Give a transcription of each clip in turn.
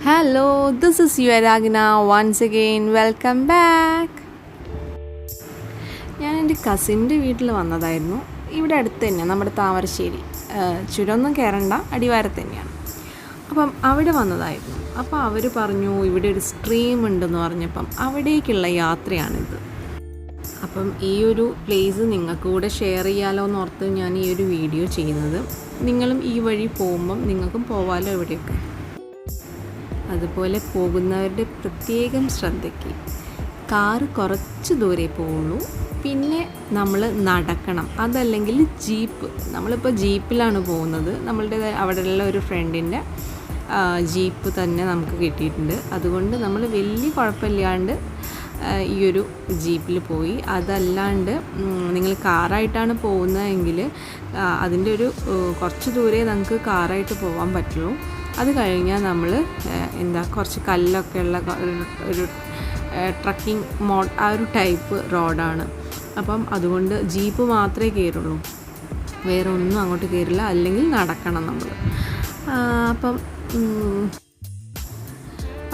Hello, this is Yuvaragina once again. Welcome back. ഞാൻ എൻ്റെ കസിൻ്റെ വീട്ടിൽ വന്നതായിരുന്നു. ഇവിടെ അടുത്ത് തന്നെയാണ്, നമ്മുടെ താമരശ്ശേരി. ചുരമൊന്നും കയറണ്ട, അടിവാരത്ത് തന്നെയാണ്. അപ്പം അവിടെ വന്നതായിരുന്നു. അപ്പോൾ അവർ പറഞ്ഞു ഇവിടെ ഒരു സ്ട്രീം ഉണ്ടെന്ന് പറഞ്ഞപ്പം അവിടേക്കുള്ള യാത്രയാണിത്. അപ്പം ഈ ഒരു പ്ലേസ് നിങ്ങൾക്ക് കൂടെ ഷെയർ ചെയ്യാലോ എന്നോർത്ത് ഞാൻ ഈ ഒരു വീഡിയോ ചെയ്യുന്നത്. നിങ്ങളും ഈ വഴി പോകുമ്പം നിങ്ങൾക്കും പോവാലോ ഇവിടെയൊക്കെ. അതുപോലെ പോകുന്നവരുടെ പ്രത്യേകം ശ്രദ്ധയ്ക്ക് കാറ് കുറച്ച് ദൂരെ പോവുള്ളൂ, പിന്നെ നമ്മൾ നടക്കണം. അതല്ലെങ്കിൽ ജീപ്പ്, നമ്മളിപ്പോൾ ജീപ്പിലാണ് പോകുന്നത്. നമ്മളുടെ അവിടെയുള്ള ഒരു ഫ്രണ്ടിൻ്റെ ജീപ്പ് തന്നെ നമുക്ക് കിട്ടിയിട്ടുണ്ട്. അതുകൊണ്ട് നമ്മൾ വലിയ കുഴപ്പമില്ലാണ്ട് ഈ ഒരു ജീപ്പിൽ പോയി. അതല്ലാണ്ട് നിങ്ങൾ കാറായിട്ടാണ് പോകുന്നതെങ്കിൽ അതിൻ്റെ ഒരു കുറച്ച് ദൂരെ നമുക്ക് കാറായിട്ട് പോകാൻ പറ്റുള്ളൂ. അത് കഴിഞ്ഞാൽ നമ്മൾ കുറച്ച് കല്ലൊക്കെ ഉള്ള ഒരു ട്രക്കിംഗ് മോഡ്, ആ ഒരു ടൈപ്പ് റോഡാണ്. അപ്പം അതുകൊണ്ട് ജീപ്പ് മാത്രമേ കയറുള്ളൂ, വേറെ ഒന്നും അങ്ങോട്ട് കയറില്ല. അല്ലെങ്കിൽ നടക്കണം നമ്മൾ.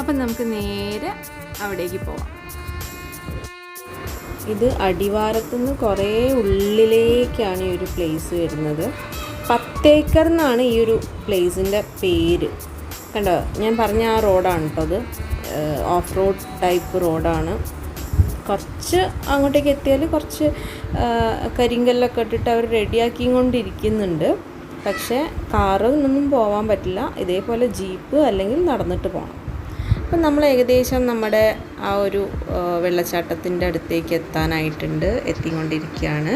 അപ്പം നമുക്ക് നേരെ അവിടേക്ക് പോവാം. ഇത് അടിവാരത്തുനിന്ന് കുറേ ഉള്ളിലേക്കാണ് ഈ ഒരു പ്ലേസ് വരുന്നത്. 10 ഏക്കർ എന്നാണ് ഈ ഒരു പ്ലേസിൻ്റെ പേര്. കണ്ടോ, ഞാൻ പറഞ്ഞ ആ റോഡാണ് കേട്ടോ അത്. ഓഫ് റോഡ് ടൈപ്പ് റോഡാണ്. കുറച്ച് അങ്ങോട്ടേക്ക് എത്തിയാൽ കുറച്ച് കരിങ്കല്ലൊക്കെ ഇട്ടിട്ട് അവർ റെഡിയാക്കിക്കൊണ്ടിരിക്കുന്നുണ്ട്. പക്ഷേ കാറിനൊന്നും പോകാൻ പറ്റില്ല. ഇതേപോലെ ജീപ്പ് അല്ലെങ്കിൽ നടന്നിട്ട് പോകണം. അപ്പം നമ്മൾ ഏകദേശം നമ്മുടെ ആ ഒരു വെള്ളച്ചാട്ടത്തിൻ്റെ അടുത്തേക്ക് എത്തിക്കൊണ്ടിരിക്കുകയാണ്.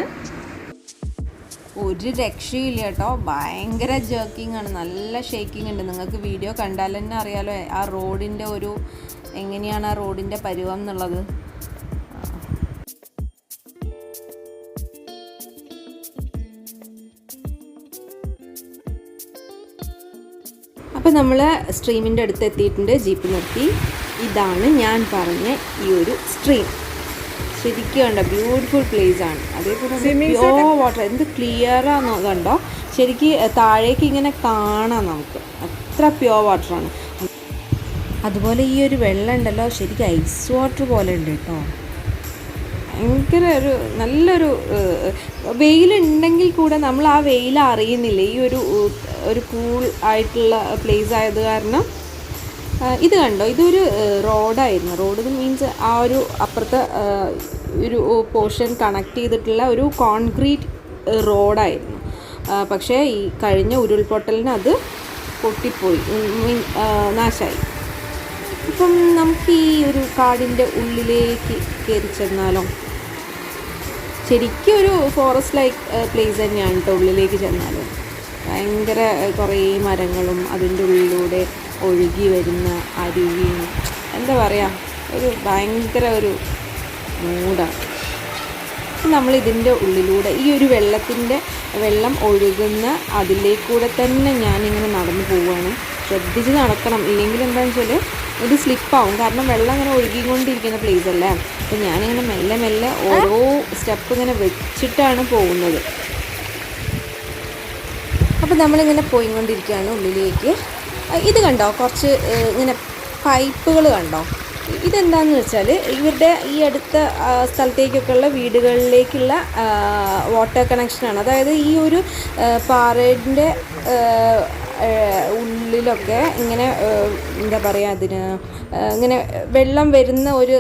ഒരു രക്ഷയില്ല കേട്ടോ, ഭയങ്കര ജേർക്കിംഗ് ആണ്, നല്ല ഷേക്കിംഗ് ഉണ്ട്. നിങ്ങൾക്ക് വീഡിയോ കണ്ടാൽ തന്നെ അറിയാലോ ആ റോഡിൻ്റെ എങ്ങനെയാണ് ആ റോഡിൻ്റെ പരുവം എന്നുള്ളത്. അപ്പോൾ നമ്മൾ സ്ട്രീമിൻ്റെ അടുത്ത് എത്തിയിട്ടുണ്ട്. ജീപ്പ് നിർത്തി. ഇതാണ് ഞാൻ പറഞ്ഞ ഈ ഒരു സ്ട്രീം. ശരിക്കും കണ്ടോ, ബ്യൂട്ടിഫുൾ പ്ലേസ് ആണ്. അതേപോലെ പ്യോർ വാട്ടർ, എന്ത് ക്ലിയറാന്ന് കണ്ടോ. ശരിക്കും താഴേക്ക് ഇങ്ങനെ കാണാം നമുക്ക്, അത്ര പ്യോർ വാട്ടറാണ്. അതുപോലെ ഈ ഒരു വെള്ളം ഉണ്ടല്ലോ, ശരിക്കും ഐസ് വാട്ടർ പോലെ ഉണ്ട് കേട്ടോ. ഭയങ്കര നല്ലൊരു വെയിലുണ്ടെങ്കിൽ കൂടെ നമ്മൾ ആ വെയിൽ അറിയുന്നില്ല. ഈ ഒരു കൂൾ ആയിട്ടുള്ള പ്ലേസ് ആയത് കാരണം. ഇത് കണ്ടോ, ഇതൊരു റോഡായിരുന്നു. റോഡ് മീൻസ് ആ ഒരു അപ്പുറത്തെ ഒരു പോർഷൻ കണക്ട് ചെയ്തിട്ടുള്ള ഒരു കോൺക്രീറ്റ് റോഡായിരുന്നു. പക്ഷേ ഈ കഴിഞ്ഞ ഉരുൾപൊട്ടലിന് അത് പൊട്ടിപ്പോയി, നാശമായി. ഇപ്പം നമുക്ക് ഈ ഒരു കാടിൻ്റെ ഉള്ളിലേക്ക് കയറി ചെന്നാലോ. ശരിക്കും ഒരു ഫോറസ്റ്റ് ലൈക്ക് പ്ലേസ് തന്നെയാണ് കേട്ടോ. ഉള്ളിലേക്ക് ചെന്നാലും ഭയങ്കര കുറേ മരങ്ങളും അതിൻ്റെ ഉള്ളിലൂടെ ഒഴുകി വരുന്ന അരുവിയും, എന്താ പറയുക, ഭയങ്കര ഒരു മൂടാണ്. നമ്മളിതിൻ്റെ ഉള്ളിലൂടെ ഈ ഒരു വെള്ളം ഒഴുകുന്ന അതിലേക്കൂടെ തന്നെ ഞാനിങ്ങനെ നടന്നു പോവുകയാണ്. ശ്രദ്ധിച്ച് നടക്കണം, ഇല്ലെങ്കിൽ എന്താണെന്ന് വെച്ചാൽ ഇത് സ്ലിപ്പാവും. കാരണം വെള്ളം ഇങ്ങനെ ഒഴുകിക്കൊണ്ടിരിക്കുന്ന പ്ലേസ് അല്ലേ. അപ്പോൾ ഞാനിങ്ങനെ മെല്ലെ മെല്ലെ ഓരോ സ്റ്റെപ്പ് ഇങ്ങനെ വെച്ചിട്ടാണ് പോകുന്നത്. അപ്പോൾ നമ്മളിങ്ങനെ പോയിക്കൊണ്ടിരിക്കുകയാണ് ഉള്ളിലേക്ക്. ഇത് കണ്ടോ, കുറച്ച് ഇങ്ങനെ പൈപ്പുകൾ കണ്ടോ. ഇതെന്താണെന്ന് വെച്ചാൽ ഇവരുടെ ഈ അടുത്ത സ്ഥലത്തേക്കൊക്കെയുള്ള വീടുകളിലേക്കുള്ള വാട്ടർ കണക്ഷനാണ്. അതായത് ഈ ഒരു പാറയുടെ ഉള്ളിലൊക്കെ ഇങ്ങനെ എന്താ പറയുക, അതിന് ഇങ്ങനെ വെള്ളം വരുന്ന ഒരു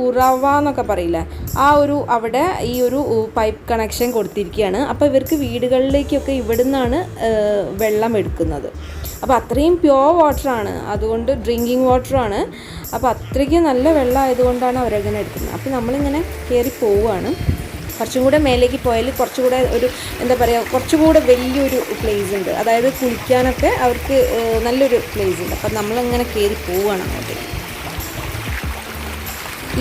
ഉറവ എന്നൊക്കെ പറയില്ല, ആ ഒരു അവിടെ ഈ ഒരു പൈപ്പ് കണക്ഷൻ കൊടുത്തിരിക്കുകയാണ്. അപ്പോൾ ഇവർക്ക് വീടുകളിലേക്കൊക്കെ ഇവിടെ നിന്നാണ് വെള്ളം എടുക്കുന്നത്. അപ്പോൾ അത്രയും പ്യോർ വാട്ടറാണ്, അതുകൊണ്ട് ഡ്രിങ്കിങ് വാട്ടറാണ്. അപ്പോൾ അത്രയ്ക്ക് നല്ല വെള്ളം ആയതുകൊണ്ടാണ് അവരങ്ങനെ എടുക്കുന്നത്. അപ്പോൾ നമ്മളിങ്ങനെ കയറി പോവുകയാണ്. കുറച്ചും കൂടെ മേലേക്ക് പോയാൽ കുറച്ചുകൂടെ എന്താ പറയുക, കുറച്ചുകൂടെ വലിയൊരു പ്ലേസ് ഉണ്ട്. അതായത് കുളിക്കാനൊക്കെ അവർക്ക് നല്ലൊരു പ്ലേസ് ഉണ്ട്. അപ്പം നമ്മളിങ്ങനെ കയറി പോവുകയാണ് അങ്ങോട്ടേക്ക്.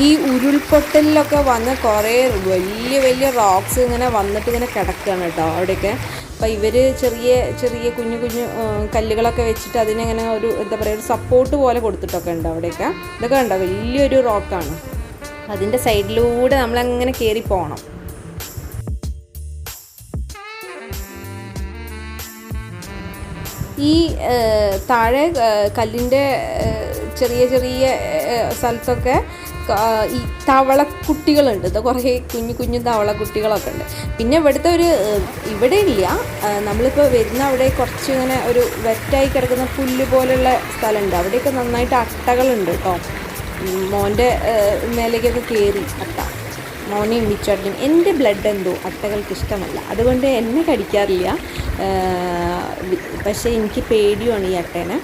ഈ ഉരുൾപൊട്ടലിലൊക്കെ വന്ന കുറേ വലിയ വലിയ റോക്സ് ഇങ്ങനെ വന്നിട്ട് ഇങ്ങനെ കിടക്കുകയാണ് കേട്ടോ അവിടെയൊക്കെ. അപ്പോൾ ഇവർ ചെറിയ കുഞ്ഞു കല്ലുകളൊക്കെ വെച്ചിട്ട് അതിനെങ്ങനെ എന്താ പറയുക, ഒരു സപ്പോർട്ട് പോലെ കൊടുത്തിട്ടൊക്കെ ഉണ്ട് അവിടെയൊക്കെ. ഇതൊക്കെ കണ്ടോ, വലിയൊരു റോക്കാണ്. അതിൻ്റെ സൈഡിലൂടെ നമ്മളങ്ങനെ കയറി പോകണം. ഈ താഴെ കല്ലിൻ്റെ ചെറിയ ചെറിയ സ്ഥലത്തൊക്കെ ഈ തവളക്കുട്ടികളുണ്ട്. ഇത് കുറേ കുഞ്ഞു കുഞ്ഞു തവളക്കുട്ടികളൊക്കെ ഉണ്ട്. പിന്നെ ഇവിടുത്തെ ഇവിടെ ഇല്ല, നമ്മളിപ്പോൾ വരുന്ന അവിടെ കുറച്ച് ഇങ്ങനെ ഒരു വെറ്റായി കിടക്കുന്ന പുല്ല് പോലുള്ള സ്ഥലമുണ്ട്. അവിടെയൊക്കെ നന്നായിട്ട് അട്ടകളുണ്ട് കേട്ടോ. മോൻ്റെ മേലേക്കൊക്കെ കയറി അട്ട. മോനെയും ബിച്ചുവേട്ടനും. എൻ്റെ ബ്ലഡ് എന്തോ അട്ടകൾക്ക് ഇഷ്ടമല്ല, അതുകൊണ്ട് എന്നെ കടിക്കാറില്ല. പക്ഷേ എനിക്ക് പേടിയുമാണ് ഈ അട്ടേനെ.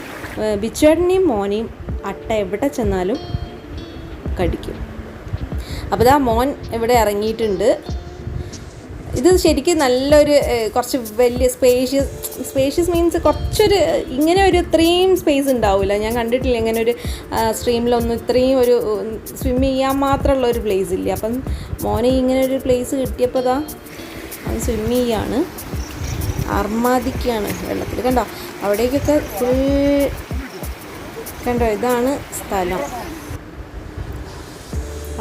ബിച്ചുവേട്ടനെയും മോനെയും അട്ട എവിടെ ചെന്നാലും കടിക്കും. അപ്പോൾ ഇതാ മോൻ ഇവിടെ ഇറങ്ങിയിട്ടുണ്ട്. ഇത് ശരിക്കും നല്ലൊരു കുറച്ച് വലിയ സ്പേഷ്യസ് മീൻസ് കുറച്ചൊരു ഇങ്ങനെ ഒരു ഇത്രയും സ്പേസ് ഉണ്ടാവില്ല. ഞാൻ കണ്ടിട്ടില്ല ഇങ്ങനെ ഒരു സ്ട്രീമിലൊന്നും ഇത്രയും ഒരു സ്വിം ചെയ്യാൻ മാത്രമുള്ള ഒരു പ്ലേസ് ഇല്ല. അപ്പം മോനെ ഇങ്ങനെ ഒരു പ്ലേസ് കിട്ടിയപ്പോൾ ഇതാ അവൻ സ്വിം ചെയ്യാണ്, അർമാദിക്കാണ് വെള്ളത്തിൽ. കണ്ടോ അവിടേക്കൊക്കെ ഫുൾ കണ്ടോ, ഇതാണ് സ്ഥലം.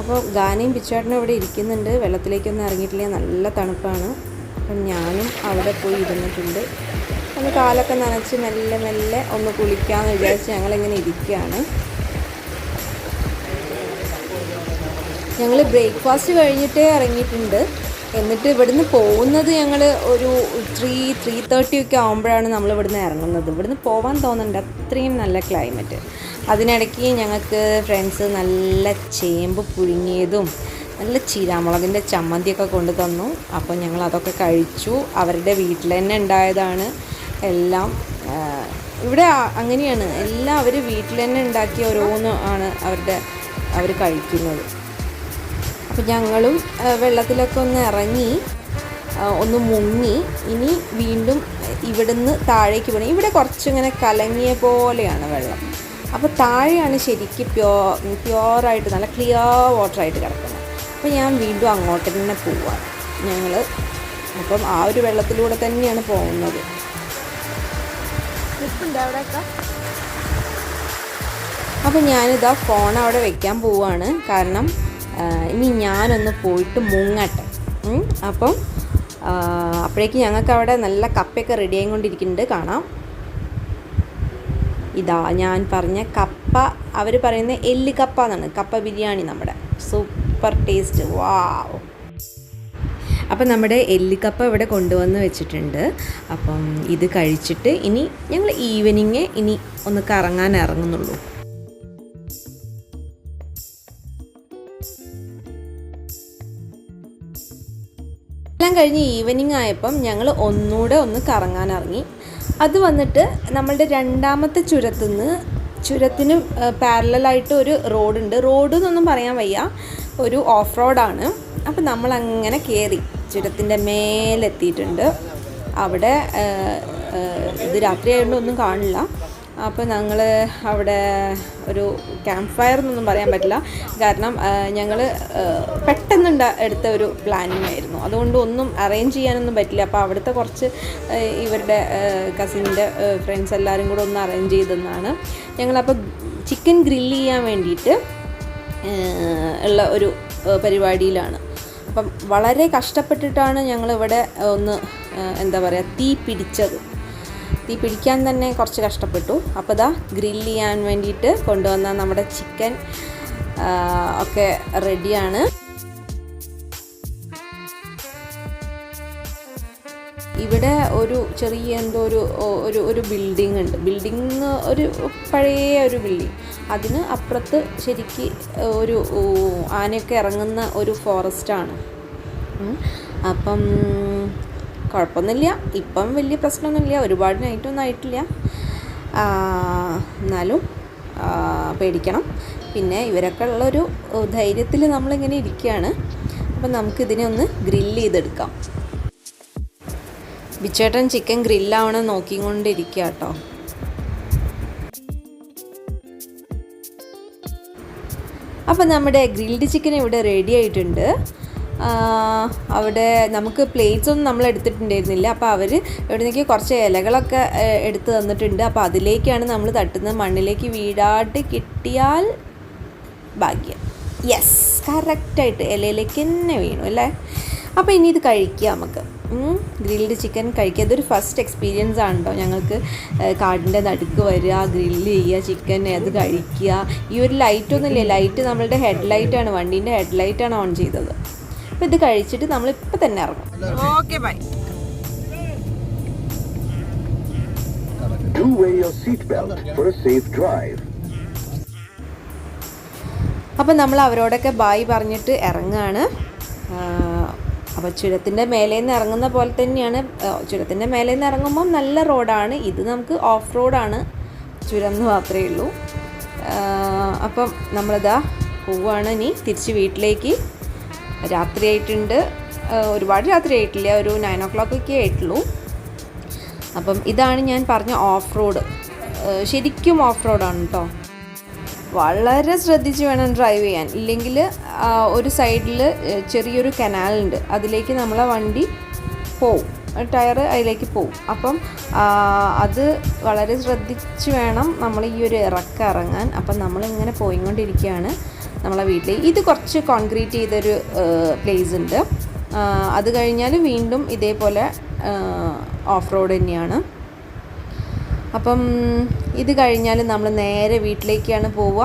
അപ്പോൾ ഗാനയും ബിച്ചുവേട്ടനും ഇവിടെ ഇരിക്കുന്നുണ്ട്. വെള്ളത്തിലേക്കൊന്നും ഇറങ്ങിയിട്ടില്ല, നല്ല തണുപ്പാണ്. അപ്പം ഞാനും അവിടെ പോയി ഇരുന്നിട്ടുണ്ട്. ഒന്ന് കാലൊക്കെ നനച്ച് മെല്ലെ മെല്ലെ ഒന്ന് കുളിക്കാമെന്ന് വിചാരിച്ച് ഞങ്ങളിങ്ങനെ ഇരിക്കുകയാണ്. ഞങ്ങൾ ബ്രേക്ക്ഫാസ്റ്റ് കഴിഞ്ഞിട്ടേ ഇറങ്ങിയിട്ടുണ്ട്. എന്നിട്ട് ഇവിടുന്ന് പോകുന്നത് ഞങ്ങൾ ഒരു 3:30 ഒക്കെ ആകുമ്പോഴാണ് നമ്മൾ ഇവിടുന്ന് ഇറങ്ങുന്നത്. ഇവിടുന്ന് പോകാൻ തോന്നുന്നുണ്ട്, അത്രയും നല്ല ക്ലൈമറ്റ്. അതിനിടയ്ക്ക് ഞങ്ങൾക്ക് ഫ്രണ്ട്സ് നല്ല ചേമ്പ് പുഴുങ്ങിയതും നല്ല ചീരാമുളകിൻ്റെ ചമ്മന്തിയൊക്കെ കൊണ്ടു തന്നു. അപ്പോൾ ഞങ്ങൾ അതൊക്കെ കഴിച്ചു. അവരുടെ വീട്ടിൽ തന്നെ ഉണ്ടായതാണ് എല്ലാം. ഇവിടെ അങ്ങനെയാണ്, എല്ലാം അവർ വീട്ടിൽ തന്നെ ഉണ്ടാക്കിയ ഓരോന്നും ആണ് അവർ കഴിക്കുന്നത്. അപ്പോൾ ഞങ്ങളും വെള്ളത്തിലൊക്കെ ഒന്ന് ഇറങ്ങി ഒന്ന് മുങ്ങി ഇനി വീണ്ടും ഇവിടുന്ന് താഴേക്ക് പോകണം. ഇവിടെ കുറച്ചിങ്ങനെ കലങ്ങിയ പോലെയാണ് വെള്ളം. അപ്പോൾ താഴെയാണ് ശരിക്കും പ്യുവറായിട്ട് നല്ല ക്ലിയർ വാട്ടറായിട്ട് കിടക്കുന്നത്. അപ്പോൾ ഞാൻ വീണ്ടും അങ്ങോട്ട് തന്നെ പോവാണ് ഞങ്ങൾ. അപ്പം ആ ഒരു വെള്ളത്തിലൂടെ തന്നെയാണ് പോകുന്നത്. അപ്പോൾ ഞാനിതാ ഫോൺ അവിടെ വെക്കാൻ പോവാണ്, കാരണം ഇനി ഞാനൊന്ന് പോയിട്ട് മുങ്ങട്ടെ. അപ്പം അപ്പോഴേക്കും ഞങ്ങൾക്ക് അവിടെ നല്ല കപ്പയൊക്കെ റെഡി ആയിക്കൊണ്ടിരിക്കുന്നുണ്ട്, കാണാം. ഇതാ ഞാൻ പറഞ്ഞ കപ്പ, അവർ പറയുന്ന എല്ല് കപ്പ എന്നാണ്. കപ്പ ബിരിയാണി നമ്മുടെ സൂപ്പർ ടേസ്റ്റ്, വാവ്. അപ്പം നമ്മുടെ എല്ലിക്കപ്പ ഇവിടെ കൊണ്ടുവന്ന് വെച്ചിട്ടുണ്ട്. അപ്പം ഇത് കഴിച്ചിട്ട് ഇനി ഞങ്ങൾ ഈവനിങ് ഇനി ഒന്ന് കറങ്ങാൻ ഇറങ്ങുന്നുള്ളൂ. എല്ലാം കഴിഞ്ഞ് ഈവനിങ് ആയപ്പം ഞങ്ങൾ ഒന്നുകൂടെ ഒന്ന് കറങ്ങാൻ ഇറങ്ങി. അത് വന്നിട്ട് നമ്മളുടെ രണ്ടാമത്തെ ചുരത്തിന് പാരലായിട്ട് ഒരു റോഡുണ്ട്. റോഡ് എന്നൊന്നും പറയാൻ വയ്യ, ഒരു ഓഫ് റോഡാണ്. അപ്പം നമ്മളങ്ങനെ കയറി ചുരത്തിൻ്റെ മേലെത്തിയിട്ടുണ്ട്. അവിടെ ഇത് രാത്രി ആയതുകൊണ്ട് ഒന്നും കാണില്ല. അപ്പോൾ ഞങ്ങൾ അവിടെ ഒരു ക്യാമ്പ് ഫയർ എന്നൊന്നും പറയാൻ പറ്റില്ല, കാരണം ഞങ്ങൾ പെട്ടെന്ന് എടുത്ത ഒരു പ്ലാനിങ് ആയിരുന്നു. അതുകൊണ്ട് ഒന്നും അറേഞ്ച് ചെയ്യാനൊന്നും പറ്റില്ല. അപ്പോൾ അവിടുത്തെ കുറച്ച് ഇവരുടെ കസിൻ്റെ ഫ്രണ്ട്സ് എല്ലാവരും കൂടെ ഒന്ന് അറേഞ്ച് ചെയ്തെന്നാണ്. ഞങ്ങളപ്പോൾ ചിക്കൻ ഗ്രില്ല് ചെയ്യാൻ വേണ്ടിയിട്ട് ഉള്ള ഒരു പരിപാടിയിലാണ്. അപ്പം വളരെ കഷ്ടപ്പെട്ടിട്ടാണ് ഞങ്ങളിവിടെ ഒന്ന് എന്താ പറയുക തീ പിടിക്കാൻ തന്നെ കുറച്ച് കഷ്ടപ്പെട്ടു. അപ്പോൾ ഇതാ ഗ്രില്ല് ചെയ്യാൻ വേണ്ടിയിട്ട് കൊണ്ടുവന്ന നമ്മുടെ ചിക്കൻ ഒക്കെ റെഡിയാണ്. ഇവിടെ ഒരു ചെറിയ എന്തോ ഒരു ബിൽഡിംഗ് ഉണ്ട്. ഒരു പഴയ ഒരു ബിൽഡിംഗ്. അതിന് അപ്പുറത്ത് ശരിക്ക് ഒരു ആനയൊക്കെ ഇറങ്ങുന്ന ഒരു ഫോറസ്റ്റാണ്. അപ്പം കുഴപ്പമൊന്നുമില്ല, ഇപ്പം വലിയ പ്രശ്നമൊന്നുമില്ല, ഒരുപാട് നൈറ്റൊന്നും ആയിട്ടില്ല. എന്നാലും പേടിക്കണം. പിന്നെ ഇവരൊക്കെ ഉള്ളൊരു ധൈര്യത്തിൽ നമ്മളിങ്ങനെ ഇരിക്കുകയാണ്. അപ്പം നമുക്കിതിനെ ഒന്ന് ഗ്രില്ല് ചെയ്തെടുക്കാം. ബിച്ചേട്ടൻ ചിക്കൻ ഗ്രില്ലാവണം നോക്കിക്കൊണ്ടിരിക്കുക കേട്ടോ. അപ്പം നമ്മുടെ ഗ്രിൽഡ് ചിക്കൻ ഇവിടെ റെഡി ആയിട്ടുണ്ട്. അവിടെ നമുക്ക് പ്ലേറ്റ്സ് ഒന്നും നമ്മൾ എടുത്തിട്ടുണ്ടായിരുന്നില്ല. അപ്പോൾ അവർ എവിടുന്നേക്ക് കുറച്ച് ഇലകളൊക്കെ എടുത്ത് തന്നിട്ടുണ്ട്. അപ്പോൾ അതിലേക്കാണ് നമ്മൾ തട്ടുന്നത്. മണ്ണിലേക്ക് വീഴാട്ട് കിട്ടിയാൽ ഭാഗ്യം. യെസ്, കറക്റ്റായിട്ട് ഇലയിലേക്ക് തന്നെ വീണു അല്ലേ. അപ്പോൾ ഇനി ഇത് കഴിക്കുക നമുക്ക്. ഗ്രിൽഡ് ചിക്കൻ കഴിക്കുക. അതൊരു ഫസ്റ്റ് എക്സ്പീരിയൻസ് ആണ് കേട്ടോ ഞങ്ങൾക്ക്. കാടിൻ്റെ നടുക്ക് വരിക, ഗ്രില്ല് ചെയ്യുക ചിക്കൻ, അത് കഴിക്കുക. ഈ ഒരു ലൈറ്റൊന്നുമില്ല, ലൈറ്റ് നമ്മളുടെ ഹെഡ്ലൈറ്റാണ്, വണ്ടീൻ്റെ ഹെഡ്ലൈറ്റാണ് ഓൺ ചെയ്തത്. അപ്പോൾ ഇത് കഴിച്ചിട്ട് നമ്മളിപ്പോൾ തന്നെ ഇറങ്ങും. Okay bye. അപ്പം നമ്മൾ അവരോടൊക്കെ ബായ് പറഞ്ഞിട്ട് ഇറങ്ങുകയാണ്. അപ്പോൾ ചുരത്തിൻ്റെ മേലേന്ന് ഇറങ്ങുന്ന പോലെ തന്നെയാണ്. ചുരത്തിൻ്റെ മേലേന്ന് ഇറങ്ങുമ്പം നല്ല റോഡാണ്. ഇത് നമുക്ക് ഓഫ് റോഡാണ്, ചുരം എന്ന് മാത്രമേ ഉള്ളൂ. അപ്പം നമ്മളിതാ പോവുകയാണ് ഇനി തിരിച്ച് വീട്ടിലേക്ക്. രാത്രിയായിട്ടുണ്ട്, ഒരുപാട് രാത്രി ആയിട്ടില്ല, ഒരു 9 o'clock ഒക്കെ ആയിട്ടുള്ളൂ. അപ്പം ഇതാണ് ഞാൻ പറഞ്ഞ ഓഫ് റോഡ്. ശരിക്കും ഓഫ് റോഡാണ് കേട്ടോ. വളരെ ശ്രദ്ധിച്ച് വേണം ഡ്രൈവ് ചെയ്യാൻ, ഇല്ലെങ്കിൽ ഒരു സൈഡിൽ ചെറിയൊരു കനാലുണ്ട്, അതിലേക്ക് നമ്മളെ വണ്ടി പോവും, ടയർ അതിലേക്ക് പോവും. അപ്പം അത് വളരെ ശ്രദ്ധിച്ച് വേണം നമ്മൾ ഈ ഒരു ഇറങ്ങാൻ. അപ്പം നമ്മളിങ്ങനെ പോയിക്കൊണ്ടിരിക്കുകയാണ് നമ്മളെ വീട്ടിലേക്ക്. ഇത് കുറച്ച് കോൺക്രീറ്റ് ചെയ്തൊരു പ്ലേസ് ഉണ്ട്. അത് കഴിഞ്ഞാൽ വീണ്ടും ഇതേപോലെ ഓഫ് റോഡ് തന്നെയാണ്. അപ്പം ഇത് കഴിഞ്ഞാൽ നമ്മൾ നേരെ വീട്ടിലേക്കാണ് പോവുക.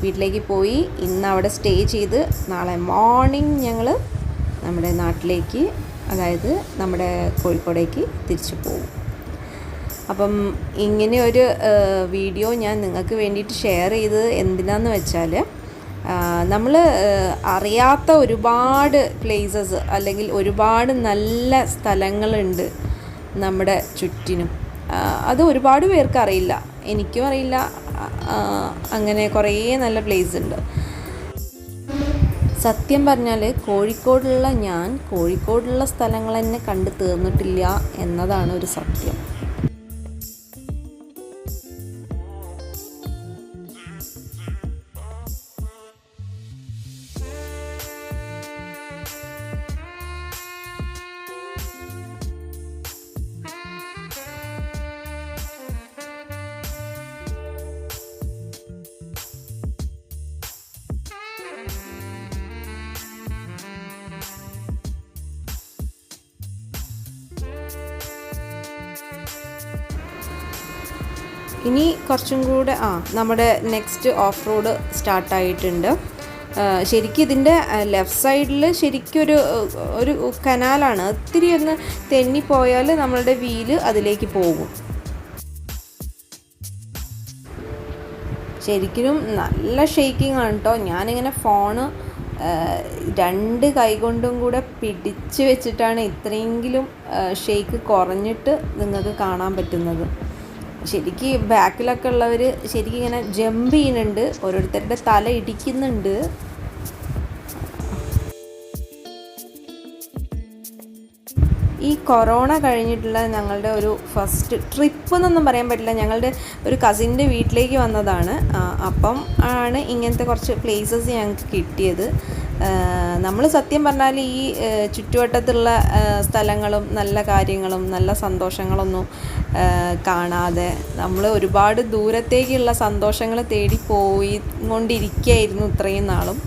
വീട്ടിലേക്ക് പോയി ഇന്ന് അവിടെ സ്റ്റേ ചെയ്ത് നാളെ മോർണിംഗ് ഞങ്ങൾ നമ്മുടെ നാട്ടിലേക്ക്, അതായത് നമ്മുടെ കോഴിക്കോടേക്ക് തിരിച്ചു പോകും. അപ്പം ഇങ്ങനെ ഒരു വീഡിയോ ഞാൻ നിങ്ങൾക്ക് വേണ്ടിയിട്ട് ഷെയർ ചെയ്തത് എന്തിനാന്ന് വെച്ചാൽ, നമ്മൾ അറിയാത്ത ഒരുപാട് പ്ലേസസ് അല്ലെങ്കിൽ ഒരുപാട് നല്ല സ്ഥലങ്ങളുണ്ട് നമ്മുടെ ചുറ്റിനും. അത് ഒരുപാട് പേർക്ക് അറിയില്ല, എനിക്കും അറിയില്ല. അങ്ങനെ കുറേ നല്ല പ്ലേസ് ഉണ്ട്. സത്യം പറഞ്ഞാൽ കോഴിക്കോടുള്ള ഞാൻ കോഴിക്കോടുള്ള സ്ഥലങ്ങൾ തന്നെ കണ്ടു തീർന്നിട്ടില്ല എന്നതാണ് ഒരു സത്യം. ഇനി കുറച്ചും കൂടെ നമ്മുടെ നെക്സ്റ്റ് ഓഫ് റോഡ് സ്റ്റാർട്ടായിട്ടുണ്ട്. ശരിക്കും ഇതിൻ്റെ ലെഫ്റ്റ് സൈഡിൽ ശരിക്കും ഒരു കനാലാണ്. ഒത്തിരി ഒന്ന് തെന്നിപ്പോയാൽ നമ്മളുടെ വീല് അതിലേക്ക് പോകും. ശരിക്കും നല്ല ഷെയ്ക്കിംഗ് ആണ് കേട്ടോ. ഞാനിങ്ങനെ ഫോണ് 2 കൈ കൊണ്ടും കൂടെ പിടിച്ച് വെച്ചിട്ടാണ് ഇത്രയെങ്കിലും ഷെയ്ക്ക് കുറഞ്ഞിട്ട് നിങ്ങൾക്ക് കാണാൻ പറ്റുന്നത്. ശരിക്കും ബാക്കിലൊക്കെ ഉള്ളവർ ശരിക്കും ഇങ്ങനെ ജമ്പ് ചെയ്യുന്നുണ്ട്, ഓരോരുത്തരുടെ തല ഇടിക്കുന്നുണ്ട്. ഈ കൊറോണ കഴിഞ്ഞിട്ടുള്ള ഞങ്ങളുടെ ഒരു ഫസ്റ്റ് ട്രിപ്പ് എന്നൊന്നും പറയാൻ പറ്റില്ല, ഞങ്ങളുടെ ഒരു കസിൻ്റെ വീട്ടിലേക്ക് വന്നതാണ്. അപ്പം ആണ് ഇങ്ങനത്തെ കുറച്ച് പ്ലേസസ് ഞങ്ങൾക്ക് കിട്ടിയത്. നമ്മൾ സത്യം പറഞ്ഞാൽ ഈ ചുറ്റുവട്ടത്തുള്ള സ്ഥലങ്ങളും നല്ല കാര്യങ്ങളും നല്ല സന്തോഷങ്ങളൊന്നും കാണാതെ നമ്മൾ ഒരുപാട് ദൂരത്തേക്കുള്ള സന്തോഷങ്ങൾ തേടി പോയിക്കൊണ്ടിരിക്കുകയായിരുന്നു ഇത്രയും നാളും.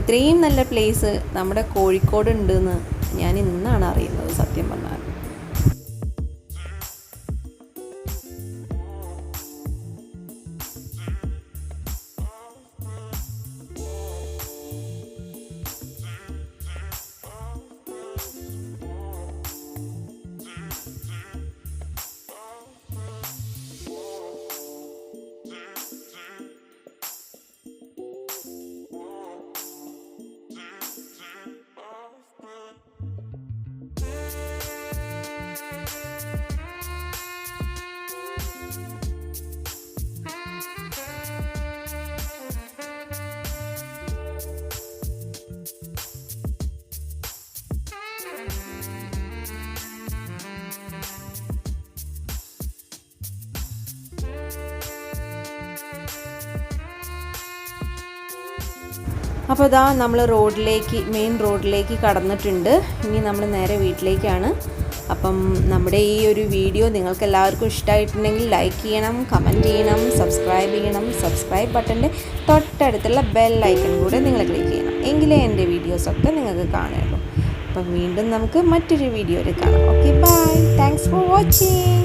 ഇത്രയും നല്ല പ്ലേസ് നമ്മുടെ കോഴിക്കോട് ഉണ്ടെന്ന് ഞാൻ ഇന്നാണ് അറിയുന്നത് സത്യം പറഞ്ഞാൽ. അപ്പോൾ ഇതാ നമ്മൾ മെയിൻ റോഡിലേക്ക് കടന്നിട്ടുണ്ട്. ഇനി നമ്മൾ നേരെ വീട്ടിലേക്കാണ്. അപ്പം നമ്മുടെ ഈ ഒരു വീഡിയോ നിങ്ങൾക്ക് എല്ലാവർക്കും ഇഷ്ടമായിട്ടുണ്ടെങ്കിൽ ലൈക്ക് ചെയ്യണം, കമൻറ്റ് ചെയ്യണം, സബ്സ്ക്രൈബ് ചെയ്യണം. സബ്സ്ക്രൈബ് ബട്ടൻ്റെ തൊട്ടടുത്തുള്ള ബെൽ ഐക്കൺ കൂടെ നിങ്ങൾ ക്ലിക്ക് ചെയ്യണം, എങ്കിലേ എൻ്റെ വീഡിയോസൊക്കെ നിങ്ങൾക്ക് കാണുള്ളൂ. അപ്പം വീണ്ടും നമുക്ക് മറ്റൊരു വീഡിയോയിൽ കാണാം. Okay bye, thanks for watching.